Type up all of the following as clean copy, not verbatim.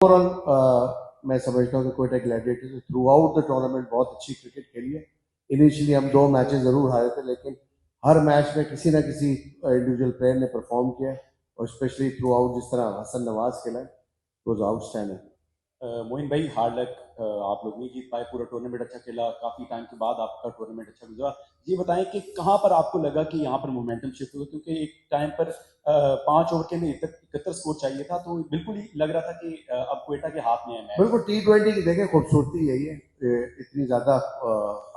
Overall मैं समझता हूँ कि कोयटा ग्लैडिएटर्स ने थ्रू आउट द टूर्नामेंट बहुत अच्छी क्रिकेट खेली है। इनिशियली हम 2 मैचेस जरूर हारे थे, लेकिन हर मैच में किसी ना किसी इंडिविजुअल प्लेयर ने परफॉर्म किया और स्पेशली थ्रू आउट जिस तरह हसन नवाज खेला है, वाज आउटस्टैंडिंग। मोइन भाई, हार्ड लक। आप लोग नहीं जीत पाए, पूरा टूर्नामेंट अच्छा खेला, काफी टाइम के बाद आपका टूर्नामेंट अच्छा गुजरा। ये बताएं कि कहाँ पर आपको लगा कि यहाँ पर मोमेंटम शिफ्ट हुआ, क्योंकि एक टाइम पर 5 ओवर के लिए 71 स्कोर चाहिए था, तो बिल्कुल ही लग रहा था कि अब क्वेटा के हाथ में है मैच। बिल्कुल, T20 की देखें खूबसूरती यही है, इतनी ज्यादा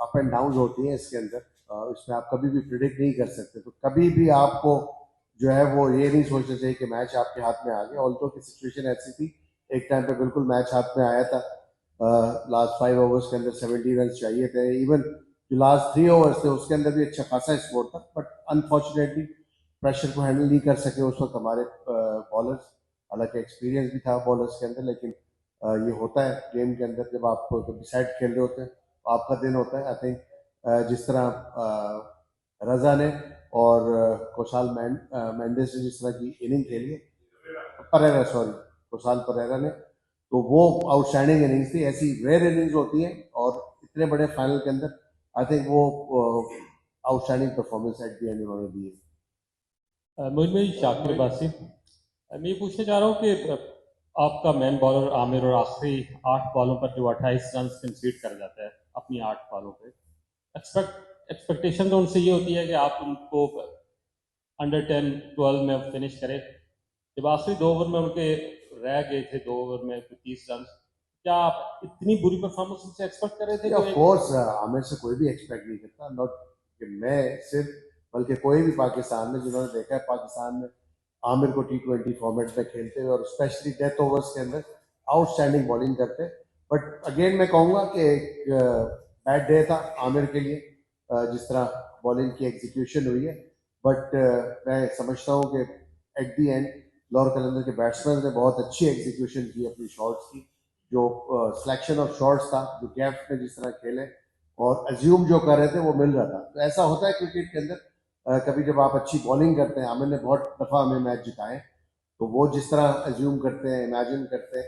अप एंड डाउन होती है इसके अंदर। इसमें आप कभी भी प्रिडिक्ट नहीं कर सकते, तो कभी भी आपको जो है वो ये नहीं सोचना चाहिए कि मैच आपके हाथ में आ गया। ऑल्दो की सिचुएशन ऐसी थी, एक टाइम पे बिल्कुल मैच हाथ में आया था। लास्ट 5 ओवर्स के अंदर 70 रन चाहिए थे। इवन जो लास्ट 3 ओवर्स थे उसके अंदर भी अच्छा खासा स्कोर था, बट अनफॉर्चुनेटली प्रेशर को हैंडल नहीं कर सके उस वक्त हमारे बॉलर्स। हालांकि एक्सपीरियंस भी था बॉलर्स के अंदर, लेकिन ये होता है गेम के अंदर। जब आप कभी साइड खेल रहे होते हैं तो आपका दिन होता है। आई थिंक जिस तरह रजा ने और कोशाल मेंडिस ने जिस तरह की इनिंग खेली है, परेरा, सॉरी, कोशाल परेरा ने, तो वो आउटस्टैंडिंग इनिंग्स थी। ऐसी रेयर इनिंग्स होती हैं और इतने बड़े फाइनल के अंदर आई थिंक वो outstanding performance at the and उन्होंने दी है। मुझ में शाकिर बासिफ, मैं ये पूछना चाह रहा हूँ कि आपका मैन बॉलर आमिर और आखिरी 8 बॉलों पर जो 28 रन कंसीड कर जाता है अपनी 8 बॉलों पे, एक्सपेक्टेशन तो उनसे ये होती है कि आप उनको अंडर 10 12 में फिनिश करें। जब आखिरी 2 ओवर में उनके रह गए थे 2 ओवर में 30 रन, क्या आप इतनी बुरी परफॉर्मेंस उनसे एक्सपेक्ट कर रहे थे? ऑफ कोर्स आमिर से कोई भी एक्सपेक्ट नहीं करता, नॉट कि मैं सिर्फ, बल्कि कोई भी पाकिस्तान में जिन्होंने देखा है पाकिस्तान में आमिर को T20 फॉर्मेट में खेलते हुए और स्पेशली डेथ ओवर्स के अंदर आउटस्टैंडिंग बॉलिंग करते। बट अगेन मैं कहूँगा कि एक बैड डे था आमिर के लिए, जिस तरह बॉलिंग की एग्जीक्यूशन हुई है। बट मैं समझता हूँ कि एट दी एंड लाहौर कलंदर के बैट्समैन ने बहुत अच्छी एग्जीक्यूशन की अपनी शॉट्स की। जो सिलेक्शन ऑफ शॉट्स था, जो गैप में जिस तरह खेले और अज्यूम जो कर रहे थे वो मिल रहा था। तो ऐसा होता है क्रिकेट के अंदर, कभी जब आप अच्छी बॉलिंग करते हैं, आमिर ने बहुत दफा हमें मैच जिताए, तो वो जिस तरह अज्यूम करते हैं, इमेजिन करते हैं,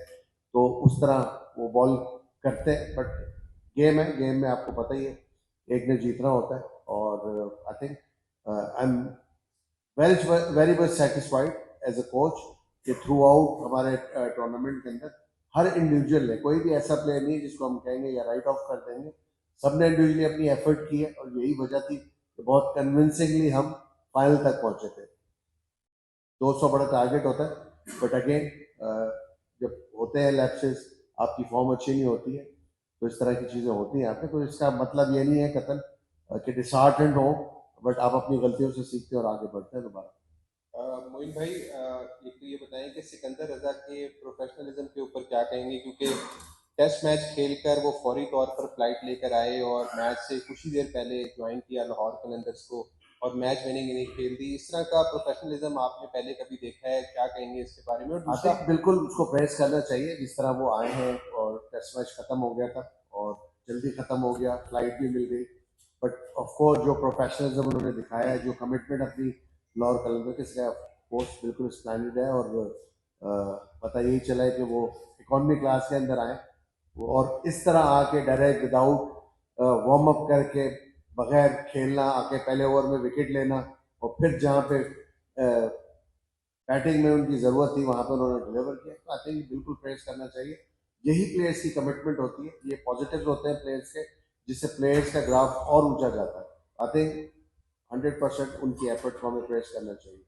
तो उस तरह वो बॉल करते हैं। बट गेम है, गेम में आपको पता ही है एक ने जीतना होता है। और I think I am very much satisfied as a coach कि थ्रू आउट हमारे टूर्नामेंट के अंदर हर इंडिविजुअल ने, कोई भी ऐसा प्लेयर नहीं है जिसको हम कहेंगे या राइट ऑफ कर देंगे। सबने इंडिविजुअली अपनी एफर्ट की है और यही वजह थी कि बहुत कन्विंसिंगली हम फाइनल तक पहुंचे थे। 200 बड़ा टारगेट होता है, बट अगेन जब होते हैं लैप्सेस, आपकी फॉर्म अच्छी नहीं होती है, तो इस तरह की चीज़ें होती हैं आपके। तो इसका मतलब ये नहीं है कतन कि डिसहार्टेंड हो, बट आप अपनी गलतियों से सीखते हैं और आगे बढ़ते हैं दोबारा। मोइन भाई, एक तो ये बताएं कि सिकंदर रजा के प्रोफेशनलिज्म के ऊपर क्या कहेंगे, क्योंकि टेस्ट मैच खेलकर वो फौरी तौर पर फ्लाइट लेकर आए और मैच से कुछ ही देर पहले ज्वाइन किया लाहौर कलंदर्स को और मैच विनिंग इनिंग खेल दी। इस तरह का प्रोफेशनलिज्म आपने पहले कभी देखा है? क्या कहेंगे इसके बारे में? और दूसरा, बिल्कुल उसको प्रेस करना चाहिए जिस तरह वो आए हैं, और टेस्ट मैच खत्म हो गया था और जल्दी खत्म हो गया, फ्लाइट भी मिल गई। बट ऑफकोर्स जो प्रोफेशनलिज्म उन्होंने दिखाया है, जो कमिटमेंट अपनी लाहौर कलंदर के साथ, कोर्स बिल्कुल स्प्लेंडेड है। और पता यही चला है कि वो इकोनॉमी क्लास के अंदर आए और इस तरह आके डायरेक्ट विदाउट वार्म अप करके, बगैर खेलना आके पहले ओवर में विकेट लेना, और फिर जहाँ पे बैटिंग में उनकी जरूरत थी वहां पर उन्होंने डिलीवर किया। तो आई थिंक बिल्कुल प्रेस करना चाहिए। यही प्लेयर्स की कमिटमेंट होती है, ये पॉजिटिव होते हैं प्लेयर्स के, जिससे प्लेयर्स का ग्राफ और ऊंचा जाता है। आई थिंक 100% उनकी एफर्ट को हमें प्रेस करना चाहिए।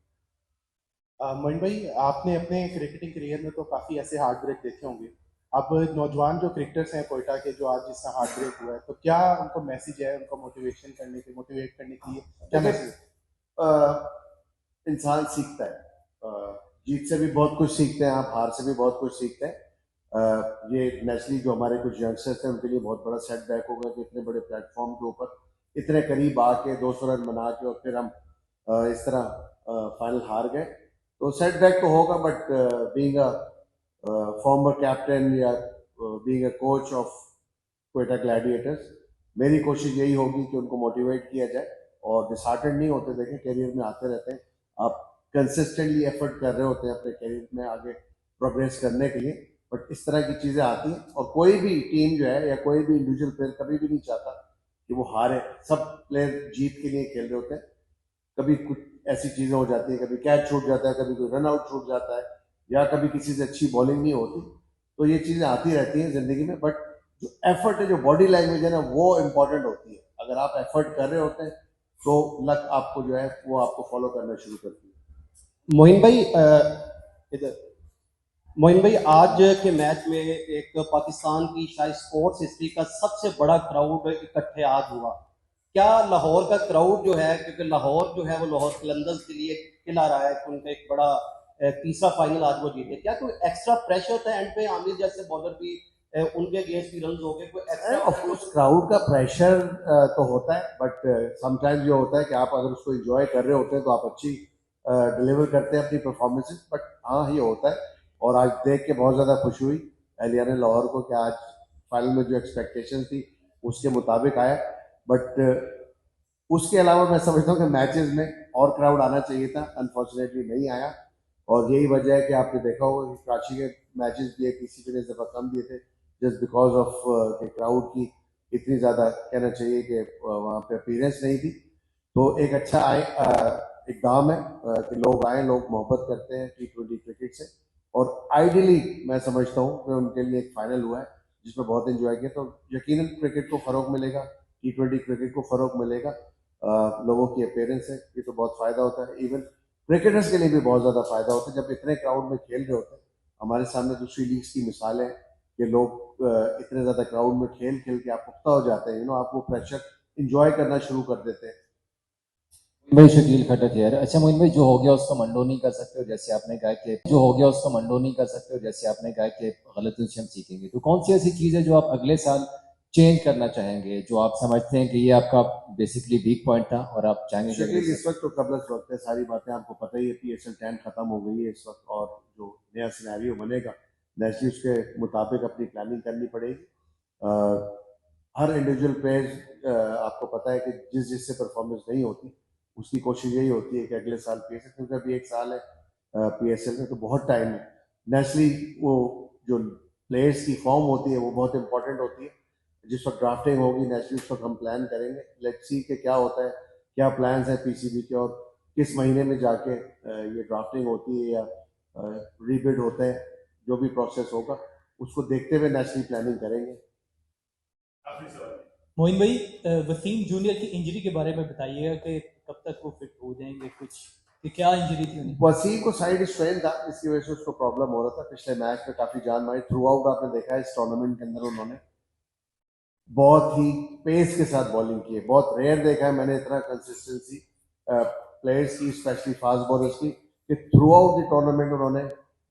मोइन भाई, आपने अपने क्रिकेटिंग करियर में तो काफ़ी ऐसे हार्ट ब्रेक देखे होंगे। अब नौजवान जो क्रिकेटर्स हैं कोयटा के, जो आज जिसका हार्ट ब्रेक हुआ है, तो क्या उनको मैसेज है, उनको मोटिवेट करने के लिए क्या मैसेज? इंसान सीखता है, जीत से भी बहुत कुछ सीखते हैं आप, हार से भी बहुत कुछ सीखते हैं। ये नेचुरली जो हमारे कुछ यंगस्टर्स हैं उनके लिए बहुत बड़ा सेटबैक होगा कि इतने बड़े प्लेटफॉर्म के ऊपर इतने करीब आके 200 रन बना के और फिर हम इस तरह फाइनल हार गए। तो सेटबैक तो होगा, but being a former captain या being a coach of Quetta Gladiators, मेरी कोशिश यही होगी कि उनको मोटिवेट किया जाए और डिसहार्टेंड नहीं होते। देखें, करियर में आते रहते हैं, आप कंसिस्टेंटली एफर्ट कर रहे होते हैं अपने करियर में आगे प्रोग्रेस करने के लिए, बट इस तरह की चीज़ें आती हैं और कोई भी टीम जो है या कोई भी इंडिविजुअल प्लेयर कभी भी नहीं चाहता कि वो हारे। सब प्लेयर जीत के लिए खेल रहे होते हैं। कभी कुछ ऐसी चीज़ें हो जाती हैं, कभी कैच छूट जाता है, कभी कोई रन आउट छूट जाता है, या कभी किसी से अच्छी बॉलिंग नहीं होती। तो ये चीज़ें आती रहती हैं ज़िंदगी में, बट जो एफर्ट है, जो बॉडी लैंग्वेज है ना, वो इम्पॉर्टेंट होती है। अगर आप एफर्ट कर रहे होते हैं तो लक आपको जो है वो आपको फॉलो करना शुरू करती है। मोइन भाई इधर मोइन भाई, आज के मैच में एक पाकिस्तान की शायद स्पोर्ट्स हिस्ट्री का सबसे बड़ा क्राउड इकट्ठे आज हुआ। क्या लाहौर का क्राउड जो है, क्योंकि लाहौर जो है वो लाहौर कलंदर्स के लिए खिला रहा है कि उनका एक बड़ा तीसरा फाइनल आज वो जीते, क्या कोई एक्स्ट्रा प्रेशर था एंड पे? आमिर जैसे बॉलर भी उनके अगेंस्ट भी रन हो गए, कोई एक्स्ट्रा? ऑफ कोर्स क्राउड का प्रेशर तो होता है, बट समटाइम्स ये होता है कि आप अगर उसको एंजॉय कर रहे होते हैं तो आप अच्छी डिलीवर करते हैं अपनी परफॉर्मेंसेस। बट हाँ, ये होता है। और आज देख के बहुत ज़्यादा खुशी हुई एहलियान लाहौर को कि आज फाइनल में जो एक्सपेक्टेशन थी उसके मुताबिक आया। बट उसके अलावा मैं समझता हूँ कि मैचेस में और क्राउड आना चाहिए था, अनफॉर्चुनेटली नहीं आया। और यही वजह है कि आपने देखा होगा कि कराची के मैचेस दिए किसी ने इस दफ़ा कम दिए थे, जस्ट बिकॉज ऑफ के क्राउड की इतनी ज़्यादा कहना चाहिए कि वहाँ पे अपीयरेंस नहीं थी। तो एक अच्छा इकदाम है कि लोग आए, लोग मोहब्बत करते हैं T20 क्रिकेट से। और आइडियली मैं समझता हूँ कि उनके लिए एक फाइनल हुआ है जिसमें बहुत एंजॉय किया, तो यकीनन क्रिकेट को फ़रोग मिलेगा, T20 क्रिकेट को फ़रोग मिलेगा। लोगों की अपीयरेंस है, ये तो बहुत फ़ायदा होता है। इवन क्रिकेटर्स के लिए भी बहुत ज़्यादा फ़ायदा होता है जब इतने क्राउड में खेल रहे होते हैं। हमारे सामने दूसरी लीग्स की मिसालें हैं कि लोग इतने ज़्यादा क्राउड में खेल खेल के आप पुख्ता हो जाते हैं, आप वो प्रेशर इंजॉय करना शुरू कर देते हैं। भाई शकील खटक यार। अच्छा मोइन भाई, जो हो गया उसको मंडो नहीं कर सकते, और जैसे आपने कहा कि जो हो गया उसको मंडो नहीं कर सकते, और जैसे आपने कहा कि गलतियों से हम सीखेंगे, तो कौन सी ऐसी चीज़ है जो आप अगले साल चेंज करना चाहेंगे, जो आप समझते हैं कि ये आपका बेसिकली वीक पॉइंट था और आप चाहेंगे कि शकील, इस वक्त तो कबल वक्त है, सारी बातें आपको पता ही है। PSL 10 खत्म हो गई है इस वक्त, और जो नया सिनेरियो बनेगा नेचुरली उसके मुताबिक अपनी प्लानिंग करनी पड़ेगी। हर इंडिविजुअल प्लेयर आपको पता है कि जिससे परफॉर्मेंस नहीं होती उसकी कोशिश यही होती है कि अगले साल PSL, क्योंकि अभी 1 साल है PSL में, तो बहुत टाइम है। नेचुरली वो जो प्लेयर्स की फॉर्म होती है वो बहुत इंपॉर्टेंट होती है। जिस वक्त ड्राफ्टिंग होगी नेचुरली उस वक्त हम प्लान करेंगे, लेट्स सी कि क्या होता है, क्या प्लान्स हैं PCB के, और किस महीने में जाके ये ड्राफ्टिंग होती है या रीबिड होता है। जो भी प्रोसेस होगा उसको देखते हुए नेचुरली प्लानिंग करेंगे। मोइन भाई, वसीम जूनियर की इंजरी के बारे में बताइएगा कि कब तक वो फिट हो जाएंगे, कुछ कि क्या इंजरी थी उन्हें? वसीम को साइड स्ट्रेन था, इसकी वजह से उसको प्रॉब्लम हो रहा था। पिछले मैच में काफी जान मारी थ्रू आउट, आपने देखा है इस टूर्नामेंट के अंदर उन्होंने बहुत ही पेस के साथ बॉलिंग की है। बहुत रेयर देखा है मैंने इतना कंसिस्टेंसी प्लेयर्स की, स्पेशली फास्ट बॉलर्स की, कि थ्रू आउट द टूर्नामेंट उन्होंने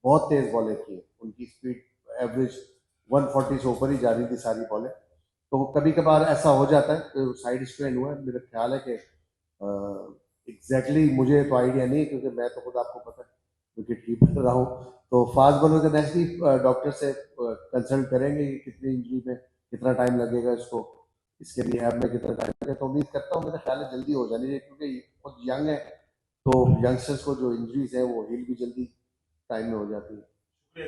बहुत तेज बॉलें की है। उनकी स्पीड एवरेज 140 से ऊपर ही जा रही थी सारी बॉलें। तो कभी कभार ऐसा हो जाता है कि साइड स्ट्रेन हुआ है। मेरा ख्याल है कि एग्जैक्टली मुझे तो आइडिया नहीं है, क्योंकि मैं तो खुद आपको पता है विकेट कीपर रहा हूँ। तो फास्ट बॉलर का नेचुरली डॉक्टर से कंसल्ट करेंगे कि कितनी इंजरी में कितना टाइम लगेगा, इसको इसके रिहैब में कितना टाइम लगेगा। तो उम्मीद करता हूँ, मेरा ख्याल है जल्दी हो जानी है, क्योंकि बहुत यंग है, तो यंगस्टर्स को जो इंजरीज है वो हील भी जल्दी टाइम में हो जाती है।